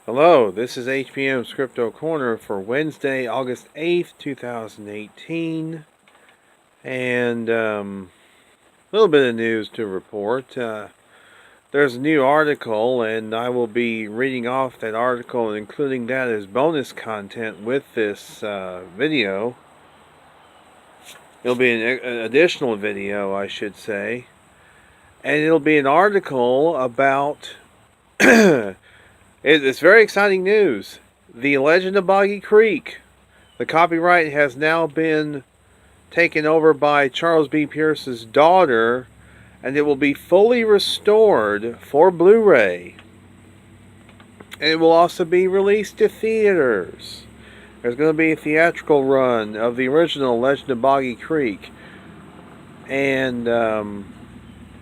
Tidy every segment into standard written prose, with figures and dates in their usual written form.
Hello, this is HBM's Crypto-Corner for Wednesday, August 8th, 2018. And a little bit of news to report. There's a new article, and I will be reading off that article and including that as bonus content with this video. It'll be an additional video, I should say. And it'll be an article about... It's very exciting news. The Legend of Boggy Creek. The copyright has now been taken over by Charles B. Pierce's daughter, and it will be fully restored for Blu-ray. And it will also be released to theaters. There's going to be a theatrical run of the original Legend of Boggy Creek. And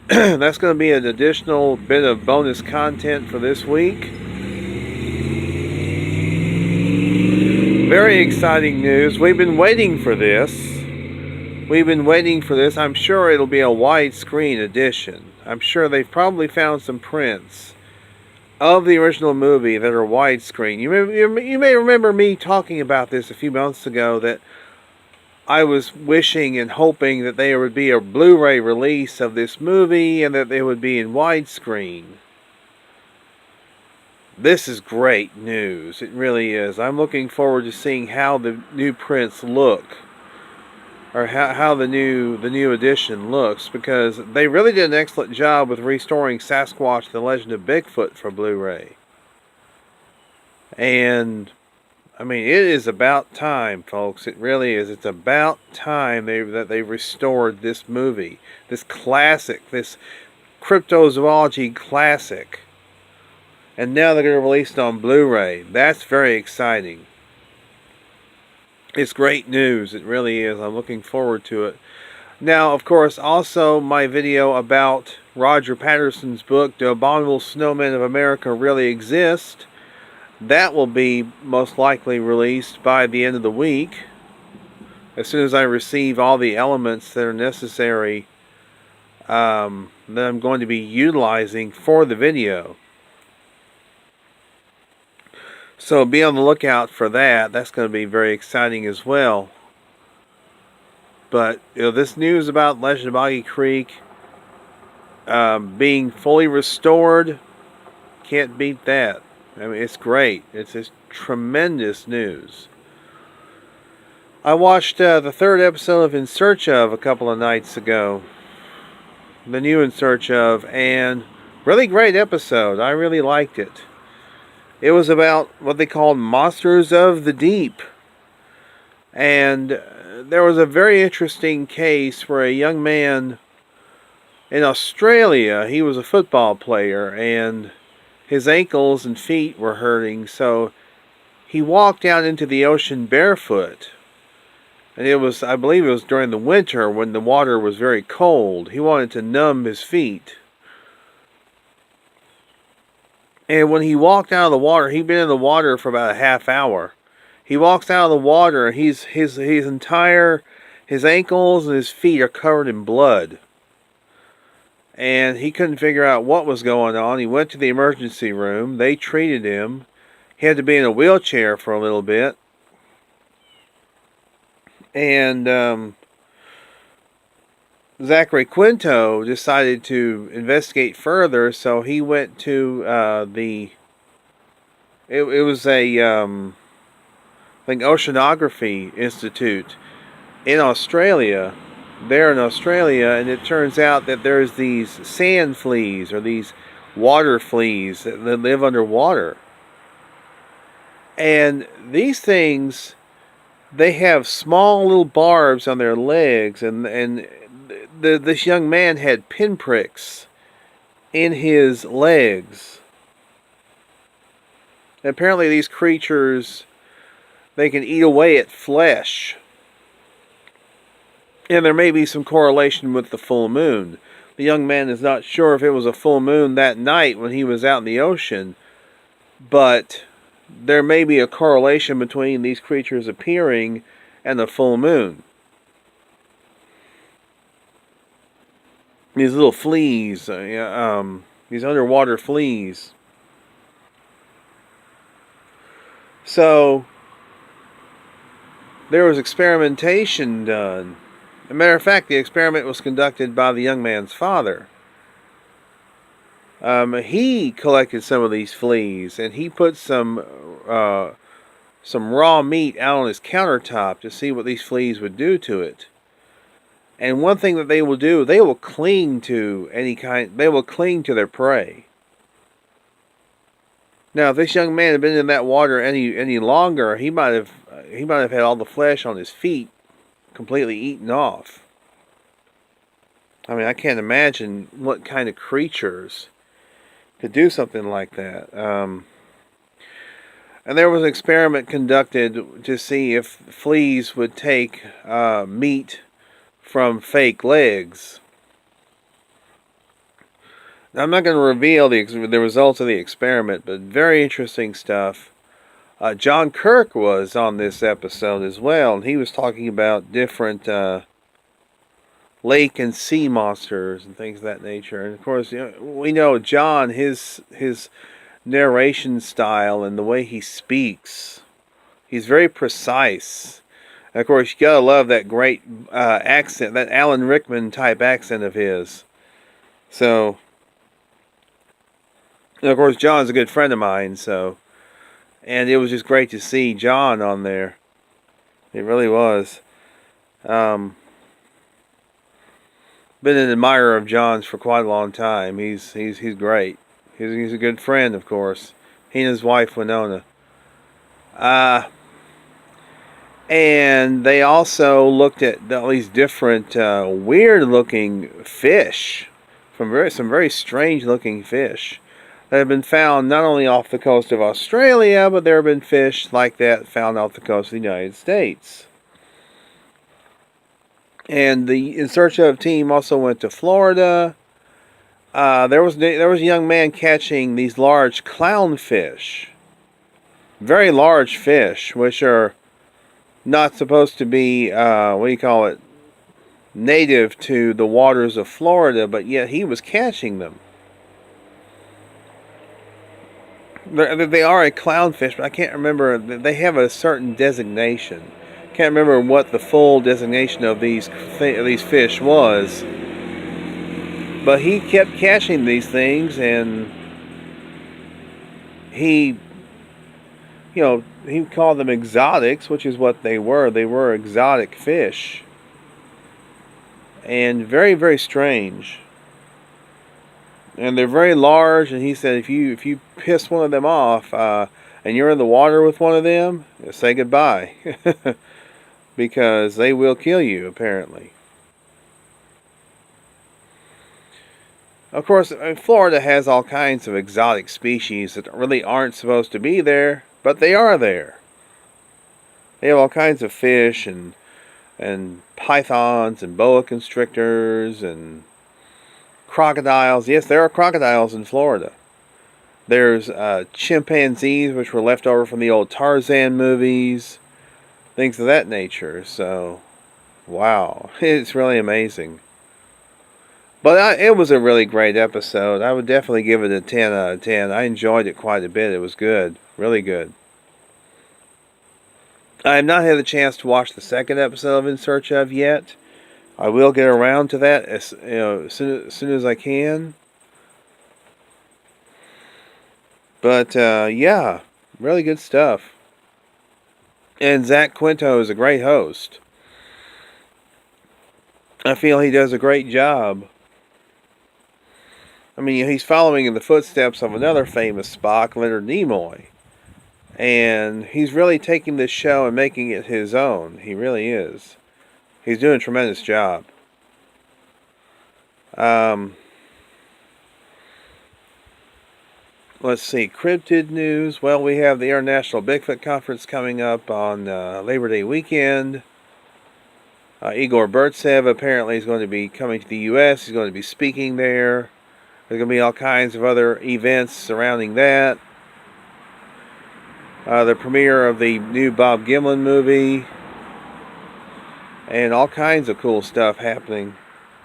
that's going to be an additional bit of bonus content for this week. Very exciting news. We've been waiting for this. I'm sure it'll be a widescreen edition. I'm sure they've probably found some prints of the original movie that are widescreen. You may remember me talking about this a few months ago, that I was wishing and hoping that there would be a Blu-ray release of this movie and that they would be in widescreen. This is great news. It really is. I'm looking forward to seeing how the new prints look, or how the new edition looks, because they really did an excellent job with restoring Sasquatch: The Legend of Bigfoot for Blu-ray. And I mean, it is about time, folks. It really is. It's about time that they restored this movie, this classic, this cryptozoology classic. And now they're going to release it on Blu-ray. That's very exciting. It's great news. It really is. I'm looking forward to it. Now, of course, also my video about Roger Patterson's book, The Abominable Snowmen of America Really Exist. That will be most likely released by the end of the week, as soon as I receive all the elements that are necessary that I'm going to be utilizing for the video. So be on the lookout for that. That's going to be very exciting as well. But this news about Legend of Boggy Creek being fully restored, can't beat that. I mean, it's great. It's just tremendous news. I watched the third episode of In Search Of a couple of nights ago. The new In Search Of, and really great episode. I really liked it. It was about what they called monsters of the deep. And there was a very interesting case where a young man in Australia, he was a football player, and his ankles and feet were hurting, so he walked out into the ocean barefoot. And it was, I believe it was during the winter when the water was very cold. He wanted to numb his feet. And when he walked out of the water, he'd been in the water for about a half hour. He walks out of the water, and his ankles and his feet are covered in blood. And he couldn't figure out what was going on. He went to the emergency room. They treated him. He had to be in a wheelchair for a little bit. And Zachary Quinto decided to investigate further, so he went to it was a Oceanography Institute in Australia, and it turns out that there's these sand fleas, or these water fleas that live underwater. And these things, they have small little barbs on their legs, and this young man had pinpricks in his legs. And apparently these creatures, they can eat away at flesh. And there may be some correlation with the full moon. The young man is not sure if it was a full moon that night when he was out in the ocean, but there may be a correlation between these creatures appearing and the full moon. These little fleas, these underwater fleas. So there was experimentation done. As a matter of fact, the experiment was conducted by the young man's father. He collected some of these fleas, and he put some raw meat out on his countertop to see what these fleas would do to it. And one thing that they will do, they will cling to their prey. Now, if this young man had been in that water any longer, he might have had all the flesh on his feet completely eaten off. I mean, I can't imagine what kind of creatures could do something like that. And there was an experiment conducted to see if fleas would take meat from fake legs. Now, I'm not going to reveal the results of the experiment, but very interesting stuff. John Kirk was on this episode as well, and he was talking about different lake and sea monsters and things of that nature. And of course, we know John, his narration style and the way he speaks, he's very precise. And of course, you gotta love that great accent, that Alan Rickman type accent of his. So, and of course, John's a good friend of mine, and it was just great to see John on there. It really was. Been an admirer of John's for quite a long time. He's great. He's a good friend, of course. He and his wife Winona. And they also looked at all these different weird-looking fish, from some very strange-looking fish that have been found not only off the coast of Australia, but there have been fish like that found off the coast of the United States. And the In Search Of team also went to Florida. There was a young man catching these large clownfish, very large fish, which are not supposed to be native to the waters of Florida, but yet he was catching them. They are a clownfish, but I can't remember. They have a certain designation. Can't remember what the full designation of these fish was. But he kept catching these things, and he called them exotics, which is what they were. They were exotic fish, and very, very strange. And they're very large. And he said, if you piss one of them off, and you're in the water with one of them, say goodbye, because they will kill you, apparently. Of course, Florida has all kinds of exotic species that really aren't supposed to be there, but they are there. They have all kinds of fish and pythons and boa constrictors and crocodiles. Yes, there are crocodiles in Florida. There's chimpanzees, which were left over from the old Tarzan movies, things of that nature. So, wow, it's really amazing. But it was a really great episode. I would definitely give it a 10 out of 10. I enjoyed it quite a bit. It was good. Really good. I have not had the chance to watch the second episode of In Search Of yet. I will get around to that as soon as I can. But yeah, really good stuff. And Zach Quinto is a great host. I feel he does a great job. I mean, he's following in the footsteps of another famous Spock, Leonard Nimoy. And he's really taking this show and making it his own. He really is. He's doing a tremendous job. Let's see, cryptid news. Well, we have the International Bigfoot Conference coming up on Labor Day weekend. Igor Burtsev apparently is going to be coming to the U.S. He's going to be speaking there. There's going to be all kinds of other events surrounding that. The premiere of the new Bob Gimlin movie. And all kinds of cool stuff happening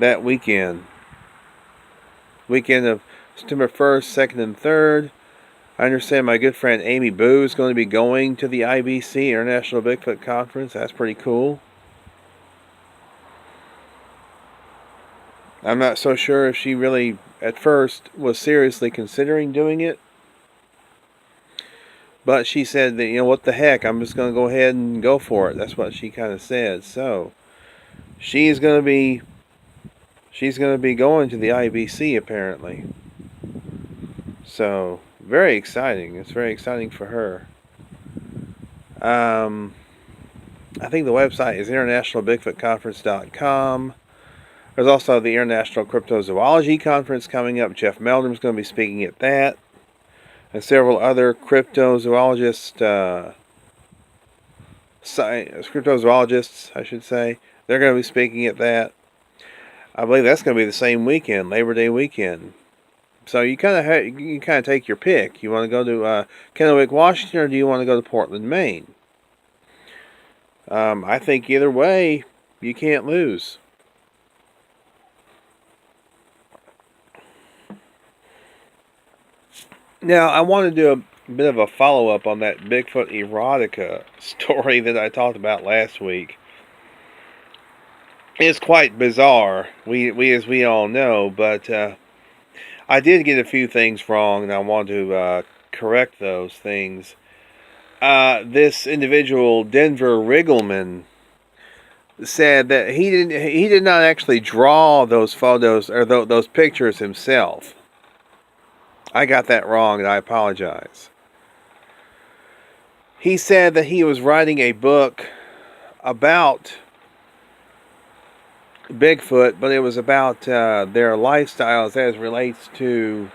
that weekend. Weekend of September 1st, 2nd, and 3rd. I understand my good friend Amy Boo is going to be going to the IBC, International Bigfoot Conference. That's pretty cool. I'm not so sure if she really, at first, was seriously considering doing it. But she said that, what the heck, I'm just going to go ahead and go for it. That's what she kind of said. So, she's going to be going to the IBC, apparently. So, very exciting. It's very exciting for her. I think the website is internationalbigfootconference.com. There's also the International Cryptozoology Conference coming up. Jeff Meldrum's going to be speaking at that. And several other cryptozoologists, I should say, they're going to be speaking at that. I believe that's going to be the same weekend, Labor Day weekend. So you kind of take your pick. You want to go to Kennewick, Washington, or do you want to go to Portland, Maine? I think either way, you can't lose. Now, I want to do a bit of a follow-up on that Bigfoot erotica story that I talked about last week. It's quite bizarre, as we all know, but I did get a few things wrong, and I want to correct those things. This individual, Denver Riggleman, said that he did not actually draw those photos or those pictures himself. I got that wrong, and I apologize. He said that he was writing a book about Bigfoot, but it was about their lifestyles as relates to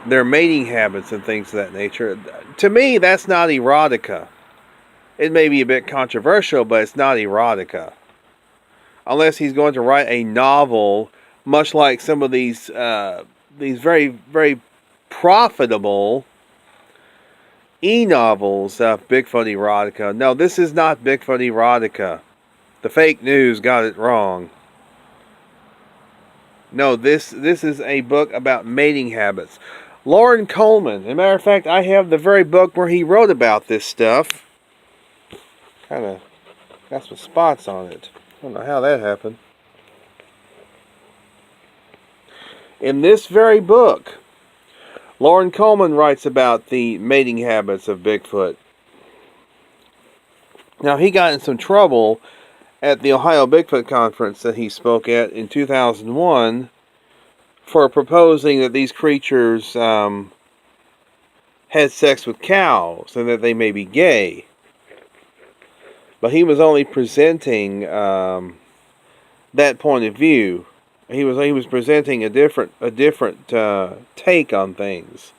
their mating habits and things of that nature. To me, that's not erotica. It may be a bit controversial, but it's not erotica. Unless he's going to write a novel, much like some of these very, very profitable e-novels of Bigfoot erotica. No, this is not Bigfoot erotica. The fake news got it wrong. No, this is a book about mating habits. Loren Coleman, as a matter of fact, I have the very book where he wrote about this stuff. Kind of got some spots on it. I don't know how that happened. In this very book, Loren Coleman writes about the mating habits of Bigfoot. Now, he got in some trouble at the Ohio Bigfoot Conference that he spoke at in 2001 for proposing that these creatures had sex with cows and that they may be gay. But he was only presenting that point of view. He was presenting a different take on things,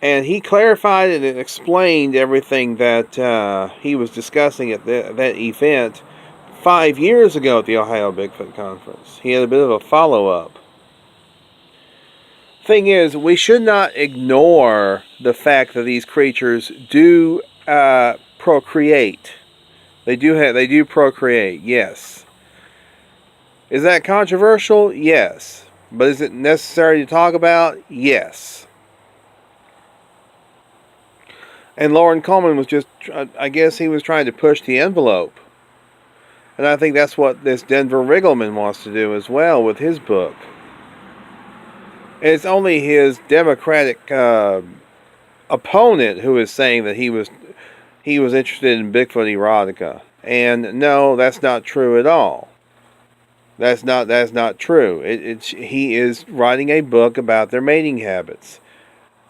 and he clarified and explained everything that he was discussing at that event 5 years ago at the Ohio Bigfoot Conference. He had a bit of a follow-up. Thing is, we should not ignore the fact that these creatures do procreate. They do procreate. Yes. Is that controversial? Yes. But is it necessary to talk about? Yes. And Loren Coleman was I guess he was trying to push the envelope. And I think that's what this Denver Riggleman wants to do as well with his book. It's only his Democratic opponent who is saying that he was interested in Bigfoot erotica. And no, that's not true at all. That's not true. He is writing a book about their mating habits.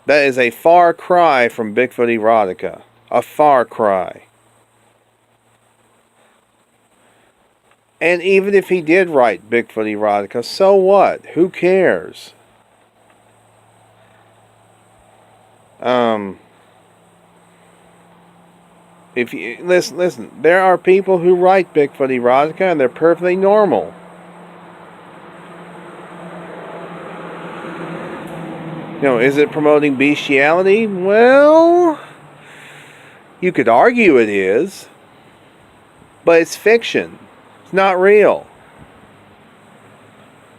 That is a far cry from Bigfoot erotica. A far cry. And even if he did write Bigfoot erotica, so what? Who cares? If you listen, there are people who write Bigfoot erotica and they're perfectly normal. Is it promoting bestiality? Well, you could argue it is, but it's fiction. It's not real.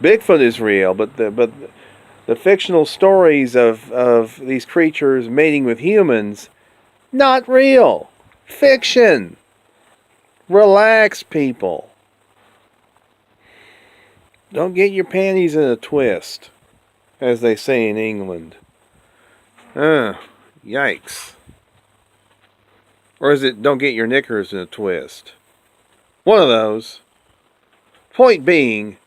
Bigfoot is real, but the The fictional stories of these creatures mating with humans, not real. Fiction. Relax, people. Don't get your panties in a twist, as they say in England. Yikes. Or is it don't get your knickers in a twist? One of those. Point being,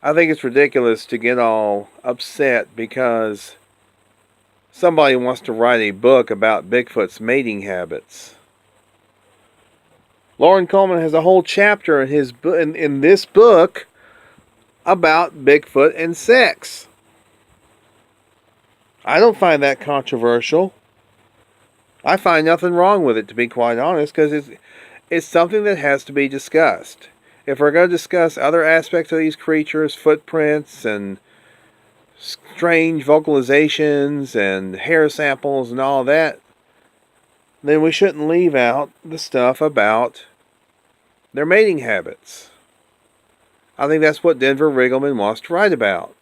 I think it's ridiculous to get all upset because somebody wants to write a book about Bigfoot's mating habits. Lauren Coleman has a whole chapter in this book about Bigfoot and sex. I don't find that controversial. I find nothing wrong with it, to be quite honest, because it's something that has to be discussed. If we're going to discuss other aspects of these creatures, footprints and strange vocalizations and hair samples and all that, then we shouldn't leave out the stuff about their mating habits. I think that's what Denver Riggleman wants to write about.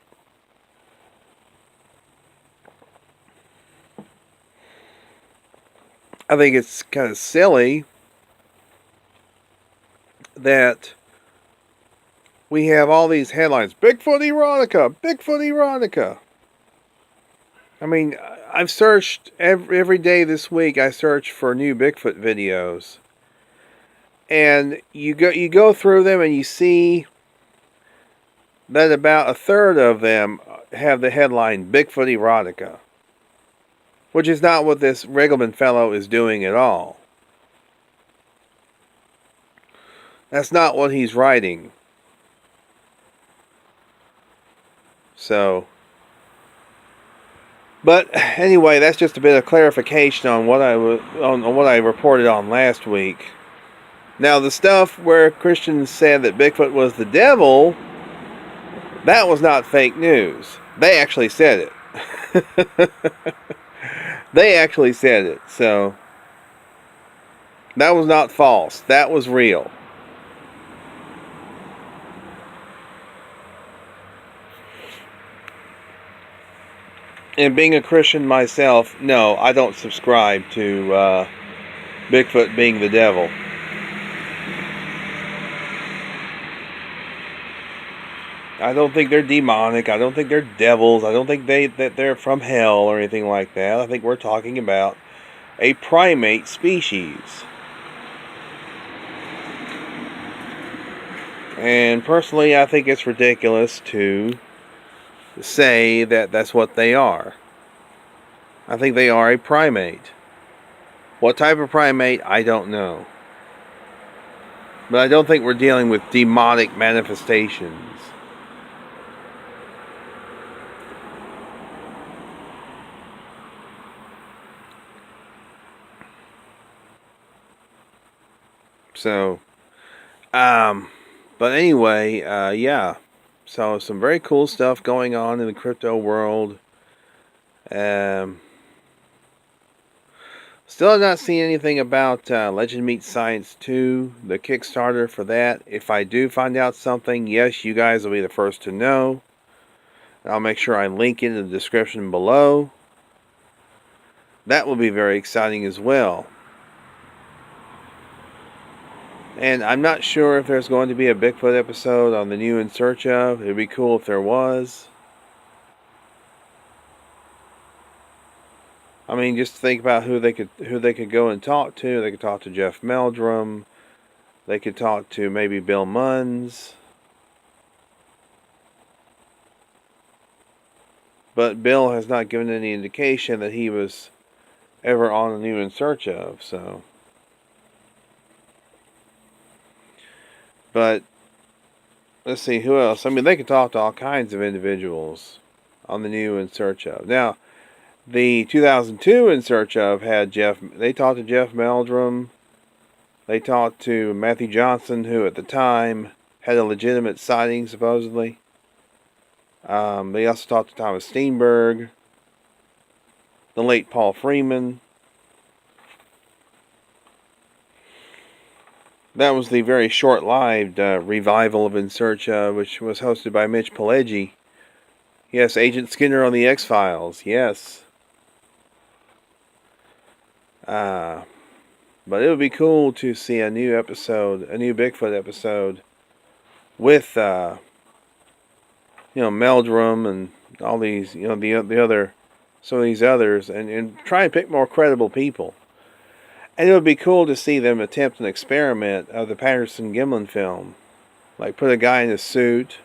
I think it's kind of silly that we have all these headlines. Bigfoot erotica! Bigfoot erotica! I mean, I've searched every day this week. I search for new Bigfoot videos. And you go through them and you see that about a third of them have the headline Bigfoot erotica. Which is not what this Riggleman fellow is doing at all. That's not what he's writing. So, but anyway, that's just a bit of clarification on what I reported on last week. Now, the stuff where Christians said that Bigfoot was the devil, that was not fake news. They actually said it. They actually said it, so that was not false. That was real. And being a Christian myself, no, I don't subscribe to Bigfoot being the devil. I don't think they're demonic. I don't think they're devils. I don't think that they're from hell or anything like that. I think we're talking about a primate species. And personally, I think it's ridiculous to say that that's what they are. I think they are a primate. What type of primate, I don't know. But I don't think we're dealing with demonic manifestations. So, but anyway, yeah. So some very cool stuff going on in the crypto world. Still have not seen anything about Legend Meets Science 2, the Kickstarter for that. If I do find out something, yes, you guys will be the first to know. I'll make sure I link it in the description below. That will be very exciting as well. And I'm not sure if there's going to be a Bigfoot episode on the new In Search Of. It would be cool if there was. I mean, just think about who they could go and talk to. They could talk to Jeff Meldrum. They could talk to maybe Bill Munns. But Bill has not given any indication that he was ever on the new In Search Of, so. But let's see who else. I mean, they could talk to all kinds of individuals on the new In Search Of. Now, the 2002 In Search Of had they talked to Jeff Meldrum. They talked to Matthew Johnson, who at the time had a legitimate sighting, supposedly. They also talked to Thomas Steenberg, the late Paul Freeman. That was the very short-lived revival of In Search Of, which was hosted by Mitch Pileggi. Yes, Agent Skinner on the X-Files. Yes. But it would be cool to see a new episode, a new Bigfoot episode with, Meldrum and all these, the other, some of these others, and try and pick more credible people. And it would be cool to see them attempt an experiment of the Patterson-Gimlin film. Like put a guy in a suit,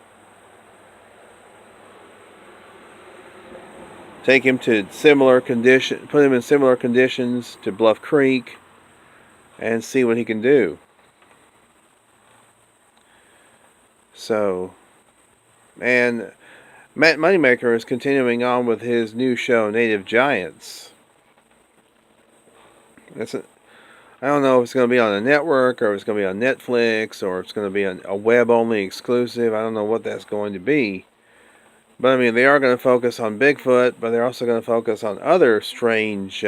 take him to put him in similar conditions to Bluff Creek, and see what he can do. So, and Matt Moneymaker is continuing on with his new show, Native Giants. I don't know if it's going to be on a network, or if it's going to be on Netflix, or if it's going to be a web-only exclusive. I don't know what that's going to be. But, I mean, they are going to focus on Bigfoot, but they're also going to focus on other strange,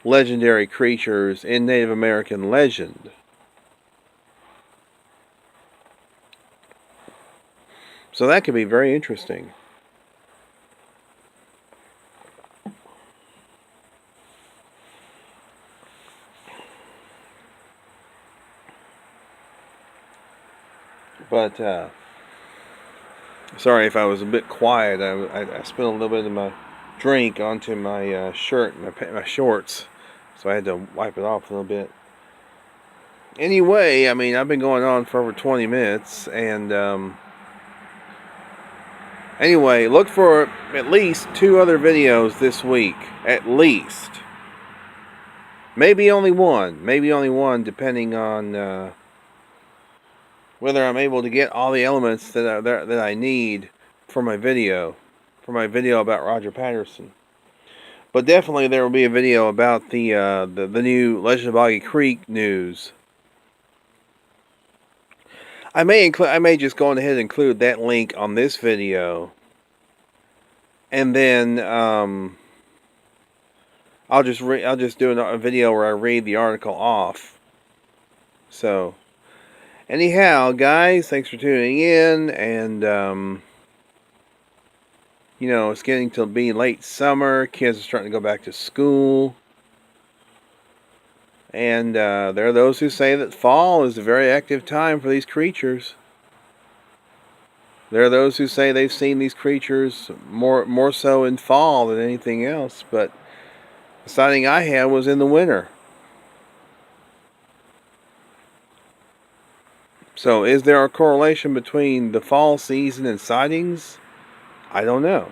legendary creatures in Native American legend. So that could be very interesting. But, sorry if I was a bit quiet. I spilled a little bit of my drink onto my shirt and my shorts. So I had to wipe it off a little bit. Anyway, I mean, I've been going on for over 20 minutes. And, anyway, look for at least 2 other videos this week. At least. Maybe only one. Maybe only one, depending on whether I'm able to get all the elements that I need for my video about Roger Patterson. But definitely there will be a video about the new Legend of Boggy Creek news. I may just go ahead and include that link on this video, and then I'll just do a video where I read the article off. So, anyhow, guys, thanks for tuning in, and it's getting to be late summer. Kids are starting to go back to school. And there are those who say that fall is a very active time for these creatures. There are those who say they've seen these creatures more so in fall than anything else. But the sighting I had was in the winter. So is there a correlation between the fall season and sightings? I don't know.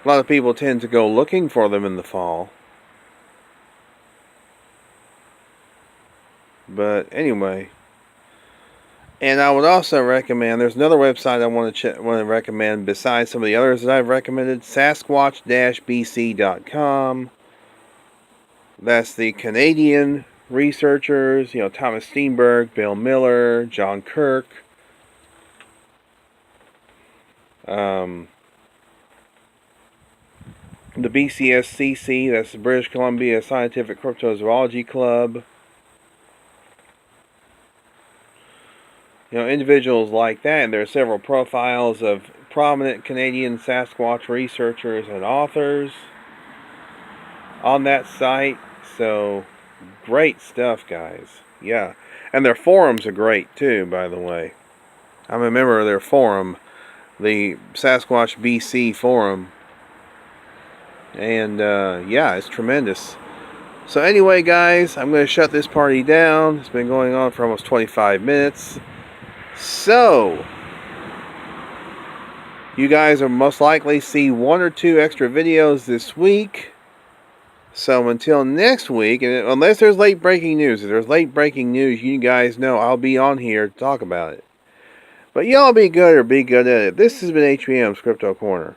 A lot of people tend to go looking for them in the fall. But anyway, and I would also recommend, there's another website I want to recommend besides some of the others that I've recommended, Sasquatch-BC.com. That's the Canadian researchers, Thomas Steenberg, Bill Miller, John Kirk. The BCSCC, that's the British Columbia Scientific Cryptozoology Club. Individuals like that, and there are several profiles of prominent Canadian Sasquatch researchers and authors on that site. So, great stuff, guys. Yeah. And their forums are great, too, by the way. I'm a member of their forum, the Sasquatch BC forum. And, yeah, it's tremendous. So, anyway, guys, I'm going to shut this party down. It's been going on for almost 25 minutes. So, you guys will most likely see 1 or 2 extra videos this week. So until next week, and unless there's late breaking news, if there's late breaking news, you guys know I'll be on here to talk about it. But y'all be good or be good at it. This has been HBM's Crypto Corner.